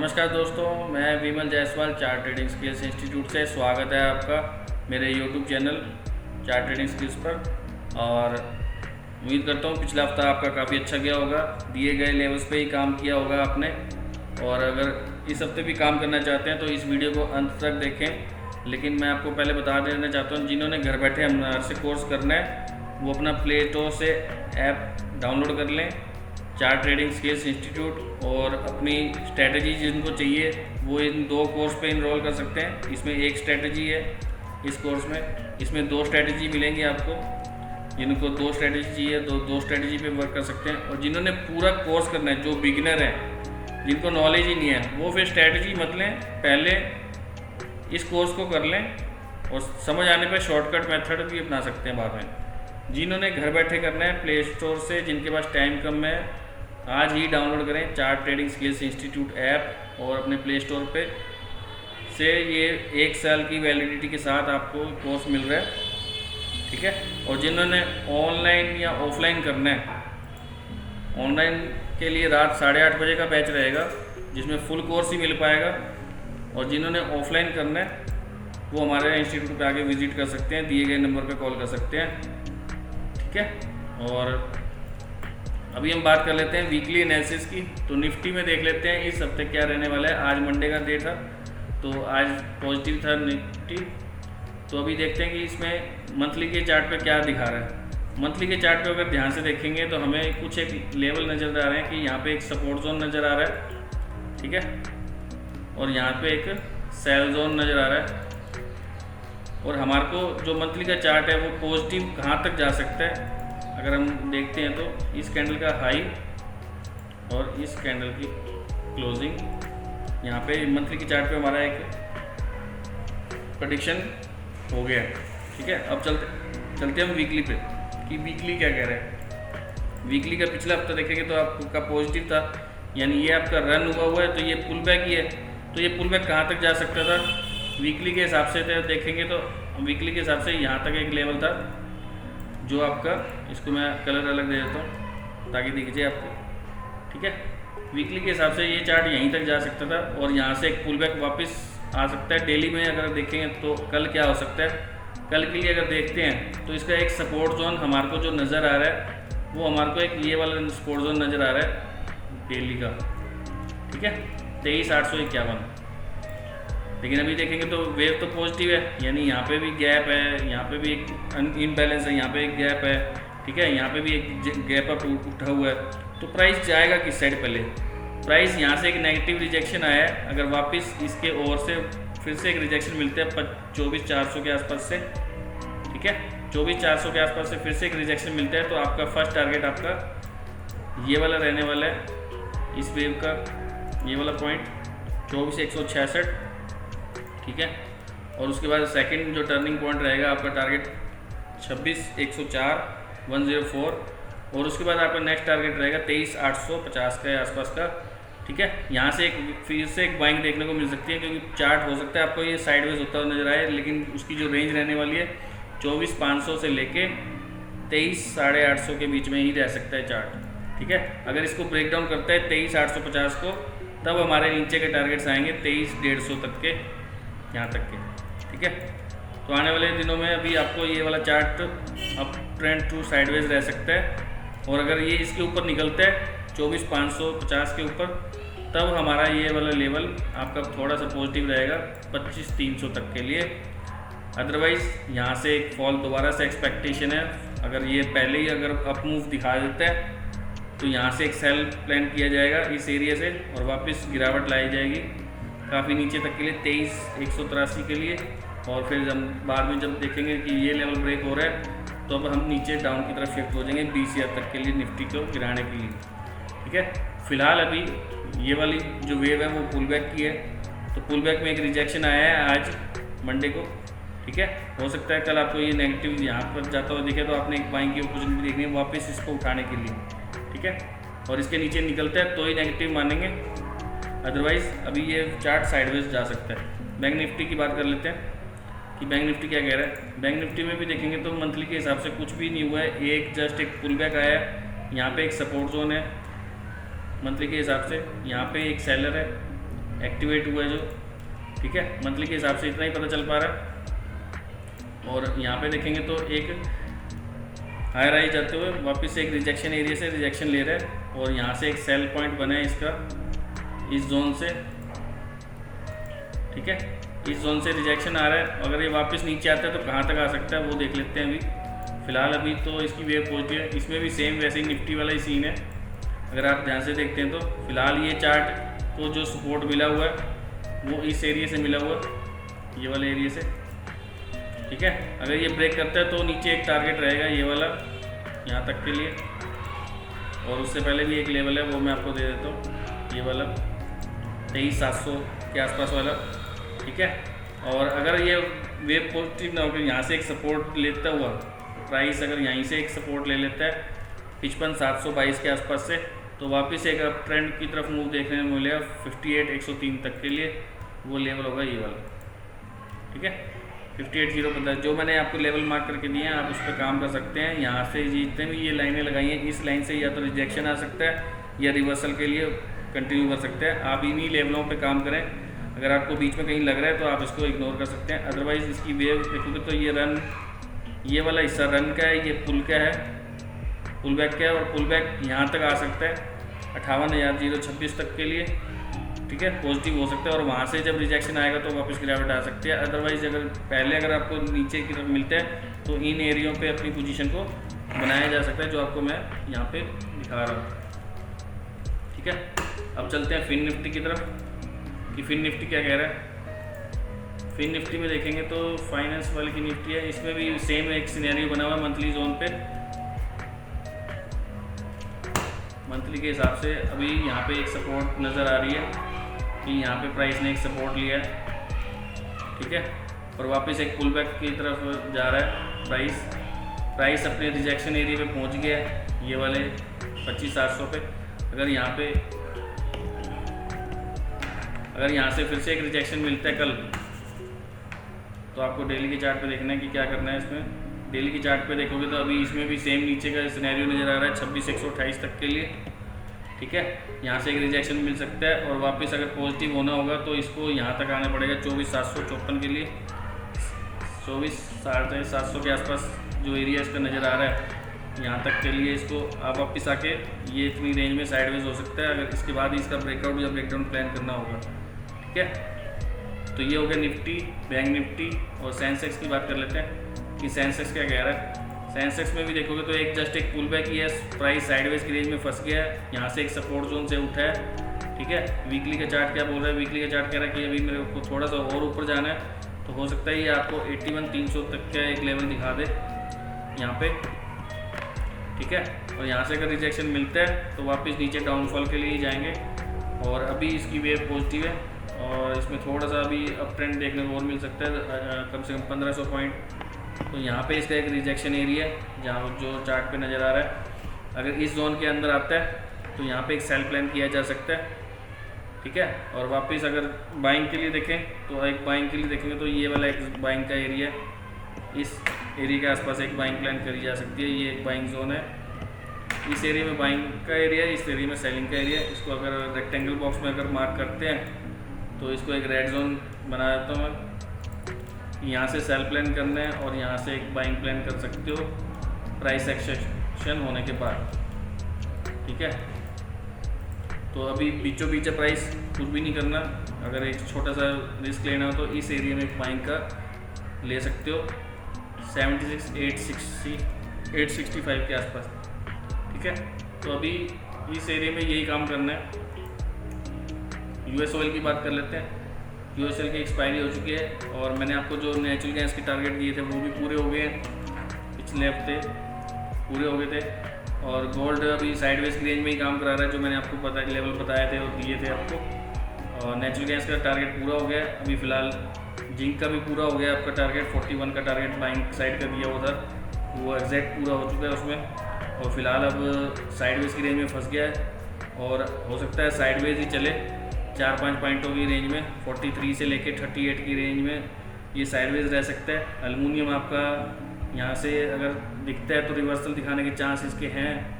नमस्कार दोस्तों, मैं Vimal Jaiswal chart trading skills institute से स्वागत है आपका मेरे YouTube channel chart trading skills पर। और उम्मीद करता हूँ पिछला हफ्ता आपका काफ़ी अच्छा गया होगा, दिए गए लेवल्स पे ही काम किया होगा आपने। और अगर इस हफ्ते भी काम करना चाहते हैं तो इस वीडियो को अंत तक देखें। लेकिन मैं आपको पहले बता देना चाहता हूँ, जिन्होंने घर बैठे हमारे से कोर्स करना है वो अपना प्ले स्टोर से ऐप डाउनलोड कर लें, चार्ट ट्रेडिंग स्किल्स इंस्टीट्यूट, और अपनी स्ट्रैटेजी जिनको चाहिए वो इन दो कोर्स पे इनरोल कर सकते हैं। इसमें एक स्ट्रैटेजी है इस कोर्स में, इसमें दो स्ट्रैटेजी मिलेंगी आपको। जिनको दो स्ट्रैटेजी चाहिए दो स्ट्रैटेजी पे वर्क कर सकते हैं। और जिन्होंने पूरा कोर्स करना है, जो बिगिनर हैं, जिनको नॉलेज ही नहीं है, वो फिर स्ट्रैटेजी मत लें, पहले इस कोर्स को कर लें और समझ आने पर शॉर्टकट मेथड भी अपना सकते हैं बाद में। जिन्होंने घर बैठे करना है प्ले स्टोर से, जिनके पास टाइम कम है, आज ही डाउनलोड करें chart trading skills institute app और अपने प्ले स्टोर पे से ये 1 साल की वैलिडिटी के साथ आपको कोर्स मिल रहा है, ठीक है। और जिन्होंने ऑनलाइन या ऑफलाइन करना है, ऑनलाइन के लिए रात 8:30 बजे का बैच रहेगा जिसमें फुल कोर्स ही मिल पाएगा। और जिन्होंने ऑफलाइन करना है वो हमारे इंस्टीट्यूट पे आके विजिट कर सकते हैं, दिए गए नंबर पे कॉल कर सकते हैं, ठीक है। और अभी हम बात कर लेते हैं वीकली एनालिसिस की। तो निफ्टी में देख लेते हैं इस हफ्ते क्या रहने वाला है। आज मंडे का डे था तो आज पॉजिटिव था निफ्टी। तो अभी देखते हैं कि इसमें मंथली के चार्ट पे क्या दिखा रहा है। मंथली के चार्ट पे अगर ध्यान से देखेंगे तो हमें कुछ एक लेवल नज़र आ रहे हैं कि यहाँ पे एक सपोर्ट जोन नज़र आ रहा है, ठीक है, और यहाँ पे एक सेल जोन नज़र आ रहा है। और हमारे को जो मंथली का चार्ट है वो पॉजिटिव कहाँ तक जा सकता है अगर हम देखते हैं तो इस कैंडल का हाई और इस कैंडल की क्लोजिंग, यहाँ पे मंथली के चार्ट पे हमारा एक प्रेडिक्शन हो गया है, ठीक है। अब चलते हम वीकली पे कि वीकली क्या कह रहे हैं। वीकली का पिछला हफ्ता देखेंगे तो आपका पॉजिटिव था, यानी ये आपका रन हुआ है, तो ये पुल बैक ही है। तो ये पुल बैक कहाँ तक जा सकता था वीकली के हिसाब से देखेंगे तो वीकली के हिसाब से यहाँ तक एक लेवल था जो आपका, इसको मैं कलर अलग दे देता हूँ ताकि दिख जाए आपको, ठीक है। वीकली के हिसाब से ये चार्ट यहीं तक जा सकता था और यहाँ से एक पुल बैक वापस आ सकता है। डेली में अगर देखेंगे तो कल क्या हो सकता है, कल के लिए अगर देखते हैं तो इसका एक सपोर्ट जोन हमारे को जो नज़र आ रहा है वो हमारे को एक ये वाला सपोर्ट जोन नज़र आ रहा है डेली का, ठीक है, 23,851। लेकिन अभी देखेंगे तो वेव तो पॉजिटिव है, यानी यहाँ पे भी गैप है, यहाँ पे भी एक इनबैलेंस है, यहाँ पे एक गैप है, ठीक है, यहाँ पे भी एक गैप अप उठा हुआ है। तो प्राइस जाएगा किस साइड पहले। प्राइस यहाँ से एक नेगेटिव रिजेक्शन आया है, अगर वापस इसके ओर से फिर से एक रिजेक्शन मिलते हैं 24,400 के आसपास से, ठीक है, 24,400 के आसपास से फिर से एक रिजेक्शन मिलता है तो आपका फर्स्ट टारगेट आपका ये वाला रहने वाला है, इस वेव का ये वाला पॉइंट 24,166, ठीक है। और उसके बाद सेकंड जो टर्निंग पॉइंट रहेगा आपका टारगेट 26,104 104, और उसके बाद आपका नेक्स्ट टारगेट रहेगा 23,850 के आसपास का, ठीक है। यहाँ से एक फिर से एक बाइंग देखने को मिल सकती है, क्योंकि चार्ट हो सकता है आपको ये साइडवेज होता हुआ नजर आए, लेकिन उसकी जो रेंज रहने वाली है 24,500 से लेके 23,850 के बीच में ही रह सकता है चार्ट, ठीक है। अगर इसको ब्रेक डाउन करता है 23,850 को, तब हमारे नीचे के टारगेट्स आएंगे 23,150 तक के, यहाँ तक के, ठीक है। तो आने वाले दिनों में अभी आपको ये वाला chart up trend to sideways रह सकता है, और अगर ये इसके ऊपर निकलता है 24,550 के ऊपर, तब हमारा ये वाला लेवल आपका थोड़ा सा पॉजिटिव रहेगा 25,300 तक के लिए। अदरवाइज़ यहाँ से एक फॉल दोबारा से एक्सपेक्टेशन है। अगर ये पहले ही अगर अप मूव दिखा देता है तो यहाँ से एक सेल प्लान किया जाएगा इस एरिया से और वापस गिरावट लाई जाएगी काफ़ी नीचे तक के लिए 23,183 के लिए। और फिर हम बाद में जब देखेंगे कि ये लेवल ब्रेक हो रहा है तो अब हम नीचे डाउन की तरफ शिफ्ट हो जाएंगे 20,000 तक के लिए निफ्टी को गिराने के लिए, ठीक है। फिलहाल अभी ये वाली जो वेव है वो पुल बैक की है, तो पुल बैक में एक रिजेक्शन आया है आज मंडे को, ठीक है। हो सकता है कल आपको ये नेगेटिव यहाँ पर जाता हुआ दिखे तो आपने एक बाइंग की अपॉर्चुनिटी देखनी है वापस इसको उठाने के लिए, ठीक है। और इसके नीचे निकलता है तो ही नेगेटिव मानेंगे, अदरवाइज़ अभी ये चार्ट साइडवेज जा सकता है। बैंक निफ्टी की बात कर लेते हैं कि बैंक निफ्टी क्या कह रहा है। बैंक निफ्टी में भी देखेंगे तो मंथली के हिसाब से कुछ भी नहीं हुआ है, एक जस्ट एक पुल बैक आया है, यहाँ पे एक सपोर्ट जोन है मंथली के हिसाब से, यहाँ पे एक सेलर है, एक्टिवेट हुआ है जो, ठीक है। मंथली के हिसाब से इतना ही पता चल पा रहा है। और यहाँ पे देखेंगे तो एक हायर हाई जाते हुए वापस से एक रिजेक्शन एरिया से रिजेक्शन ले रहा है, और यहाँ से एक सेल पॉइंट बना है इसका इस जोन से, ठीक है। इस जोन से रिजेक्शन आ रहा है, अगर ये वापस नीचे आता है तो कहाँ तक आ सकता है वो देख लेते हैं अभी। फ़िलहाल अभी तो इसकी वेव पॉजिटिव है, इसमें भी सेम वैसे ही निफ्टी वाला ही सीन है। अगर आप ध्यान से देखते हैं तो फ़िलहाल ये चार्ट को जो सपोर्ट मिला हुआ है वो इस एरिया से मिला हुआ है, ये वाले एरिया से, ठीक है। अगर ये ब्रेक करता है तो नीचे एक टारगेट रहेगा ये वाला यहाँ तक के लिए, और उससे पहले भी एक लेवल है वो मैं आपको दे देता हूँ, ये वाला 23,700 के आसपास वाला, ठीक है। और अगर ये वेव पॉजिटिव ना होकर यहाँ से एक सपोर्ट लेता हुआ प्राइस, अगर यहीं से एक सपोर्ट ले लेता है 55,722 के आसपास से, तो वापस एक अप ट्रेंड की तरफ मूव देखने में मिलेगा 58,103 तक के लिए, वो लेवल होगा ये वाला, ठीक है। 58,050 जो मैंने आपको लेवल मार्क करके दिए हैं, आप उस पर काम कर सकते हैं। यहाँ से जितने भी ये लाइनें लगाई हैं, इस लाइन से या तो रिजेक्शन आ सकता है या रिवर्सल के लिए कंटिन्यू कर सकते हैं। आप इन्हीं लेवलों पे काम करें। अगर आपको बीच में कहीं लग रहा है तो आप इसको इग्नोर कर सकते हैं, अदरवाइज़ इसकी वेव देखोगे तो ये रन, ये वाला हिस्सा रन का है, ये पुल का है, पुल बैक का है, और पुल बैक यहाँ तक आ सकता है 58,026 तक के लिए, ठीक है, पॉजिटिव हो सकता है। और वहाँ से जब रिजेक्शन आएगा तो वापस गिरावट आ सकती है। अदरवाइज़ अगर आपको नीचे की तरफ मिलता है तो इन एरियो पे अपनी पोजीशन को बनाया जा सकता है, जो आपको मैं यहाँ पे दिखा रहा हूँ, ठीक है। अब चलते हैं फिन निफ्टी की तरफ कि फिन निफ्टी क्या कह रहा है। फिन निफ्टी में देखेंगे तो फाइनेंस वाले की निफ्टी है, इसमें भी सेम एक सिनेरियो बना हुआ है मंथली जोन पे। मंथली के हिसाब से अभी यहाँ पे एक सपोर्ट नज़र आ रही है कि यहाँ पे प्राइस ने एक सपोर्ट लिया है, ठीक है, और वापस एक पुल बैक की तरफ जा रहा है प्राइस अपने रिजेक्शन एरिया पे पहुँच गया है, ये वाले 25,700 पे। अगर यहाँ से फिर से एक रिजेक्शन मिलता है कल, तो आपको डेली के चार्ट पे देखना है कि क्या करना है इसमें। डेली की चार्ट पे देखोगे तो अभी इसमें भी सेम नीचे का सिनेरियो नज़र आ रहा है 26,128 तक के लिए, ठीक है। यहाँ से एक रिजेक्शन मिल सकता है, और वापस अगर पॉजिटिव होना होगा तो इसको यहाँ तक आना पड़ेगा 24,754 के लिए, 24,700 के आसपास जो एरिया इसका नज़र आ रहा है यहाँ तक के लिए। इसको आप वापस आके ये इतनी रेंज में साइडवेज हो सकता है, अगर इसके बाद इसका ब्रेकआउट या ब्रेकडाउन प्लान करना होगा, ठीक है। तो ये हो गया निफ्टी, बैंक निफ्टी। और सेंसेक्स की बात कर लेते हैं कि सेंसेक्स क्या कह रहा है। सेंसेक्स में भी देखोगे तो जस्ट एक पुल बैक ही है, प्राइस साइडवेज की रेंज में फंस गया है, यहाँ से एक सपोर्ट जोन से उठा है, ठीक है। वीकली का चार्ट क्या बोल रहा है, वीकली का चार्ट कह रहा है कि अभी मेरे को थोड़ा सा और ऊपर जाना है, तो हो सकता है ये आपको 81,300 तक का एक लेवल दिखा दे यहाँ पे, ठीक है। और यहाँ से अगर रिजेक्शन मिलता है तो वापस नीचे डाउनफॉल के लिए ही जाएंगे। और अभी इसकी वेव पॉजिटिव है, और इसमें थोड़ा सा अभी अप ट्रेंड देखने को और मिल सकता है, कम से कम 1500 पॉइंट। तो यहाँ पे इसका एक रिजेक्शन एरिया है जहाँ जो चार्ट पे नज़र आ रहा है। अगर इस जोन के अंदर आता है तो यहाँ पे एक सेल प्लान किया जा सकता है, ठीक है। और वापस अगर बाइंग के लिए देखें तो एक बाइंग के लिए देखेंगे तो ये वाला एक बाइंग का एरिया, इस एरिया के आसपास एक बाइंग प्लान करी जा सकती है। ये एक बाइंग जोन है, इस एरिया में बाइंग का एरिया है, इस एरिया में सेलिंग का एरिया है। इसको अगर रेक्टेंगल बॉक्स में अगर मार्क करते हैं तो इसको एक रेड जोन बना देता हूँ मैं, यहाँ से सेल प्लान करना है और यहाँ से एक बाइंग प्लान कर सकते हो प्राइस एक्सेशन होने के बाद, ठीक है। तो अभी बीचों बीच प्राइस कुछ भी नहीं करना, अगर एक छोटा सा रिस्क लेना हो तो इस एरिया में एक बाइंग का ले सकते हो 76,865 के आसपास, ठीक है। तो अभी इस एरिया में यही काम करना है। यूएस ऑयल की बात कर लेते हैं। यूएस ऑयल की एक्सपायरी हो चुकी है, और मैंने आपको जो नेचुरल गैस के टारगेट दिए थे वो भी पूरे हो गए हैं, पिछले हफ्ते पूरे हो गए थे। और गोल्ड अभी साइडवेज की रेंज में ही काम करा रहा है, जो मैंने आपको लेवल बताए थे और दिए थे आपको। और नेचुरल गैस का टारगेट पूरा हो गया है अभी फ़िलहाल। जिंक का भी पूरा हो गया आपका टारगेट, 41 का टारगेट बाइंग साइड का दिया हुआ था, वो एग्जैक्ट पूरा हो चुका है उसमें। और फिलहाल अब साइडवेज की रेंज में फंस गया है, और हो सकता है साइडवेज ही चले 4-5 पॉइंटों की रेंज में, 43 से लेके 38 की रेंज में ये साइडवेज रह सकता है। एल्युमिनियम आपका यहाँ से अगर दिखता है तो रिवर्सल दिखाने के चांस इसके हैं,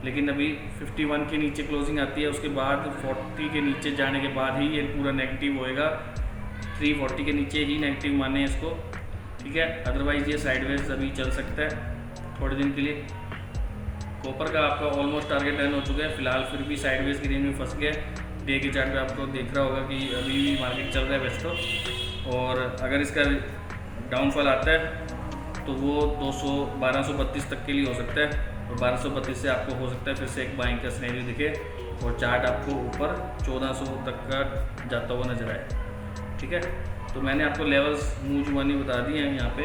लेकिन अभी 51 के नीचे क्लोजिंग आती है, उसके बाद 40 के नीचे जाने के बाद ही ये पूरा नेगेटिव होएगा। 340 के नीचे ही नेगेटिव माने इसको, ठीक है। अदरवाइज़ ये साइडवेज अभी चल सकता है थोड़े दिन के लिए। कॉपर का आपका ऑलमोस्ट टारगेट डन हो चुका है, फिलहाल फिर भी साइडवेज की रेंज में फंस गया। डे के चार्ट पे आपको देख रहा होगा कि अभी भी मार्केट चल रहा है वैसे तो, और अगर इसका डाउनफॉल आता है तो वो 1232 तक के लिए हो सकता है, और 1232 से आपको हो सकता है फिर से एक बाइंग का सिनेरियो दिखे और चार्ट आपको ऊपर 1400 तक का जाता हुआ नजर आए, ठीक है। तो मैंने आपको लेवल्स मूव जुबानी बता दिए हैं यहाँ पे।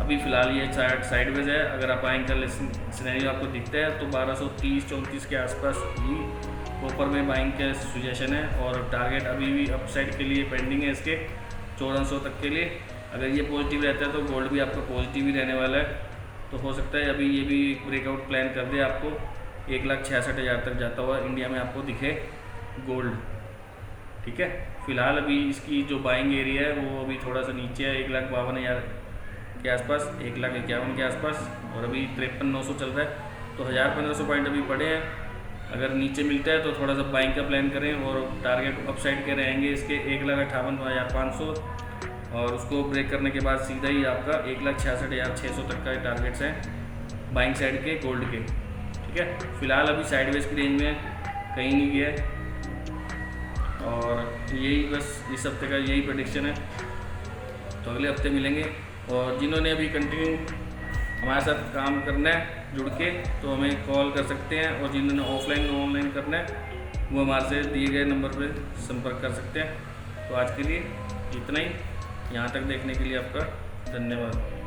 अभी फ़िलहाल ये चार्ट साइडवेज है। अगर आप बाइंग का सिनेरियो आपको दिखता है तो 1230-34 के आसपास ही ऊपर में बाइंग का सुजेशन है, और टारगेट अभी भी अपसाइड के लिए पेंडिंग है इसके 1400 तक के लिए। अगर ये पॉजिटिव रहता है तो गोल्ड भी आपका पॉजिटिव ही रहने वाला है, तो हो सकता है अभी ये भी ब्रेकआउट प्लान कर दे, आपको 1,66,000 तक जाता हुआ इंडिया में आपको दिखे गोल्ड, ठीक है। फिलहाल अभी इसकी जो बाइंग एरिया है वो अभी थोड़ा सा नीचे है, 1,52,000 के आसपास, 1,51,000 के आसपास, और अभी 53,900 चल रहा है। तो 1,000-1,500 पॉइंट अभी पड़े हैं। अगर नीचे मिलता है तो थोड़ा सा बाइंग का प्लान करें, और टारगेट अपसाइड के रहेंगे इसके 1,58,500, और उसको ब्रेक करने के बाद सीधा ही आपका 1,66,600 तक का टारगेट्स हैं बाइंग साइड के गोल्ड के, ठीक है। फिलहाल अभी साइडवेज की रेंज में कहीं नहीं गया है, और यही बस इस हफ्ते का यही प्रेडिक्शन है। तो अगले हफ्ते मिलेंगे, और जिन्होंने अभी कंटिन्यू हमारे साथ काम करना है जुड़ के, तो हमें कॉल कर सकते हैं, और जिन्होंने ऑफलाइन ऑनलाइन करना है वो हमारे से दिए गए नंबर पर संपर्क कर सकते हैं। तो आज के लिए इतना ही, यहाँ तक देखने के लिए आपका धन्यवाद।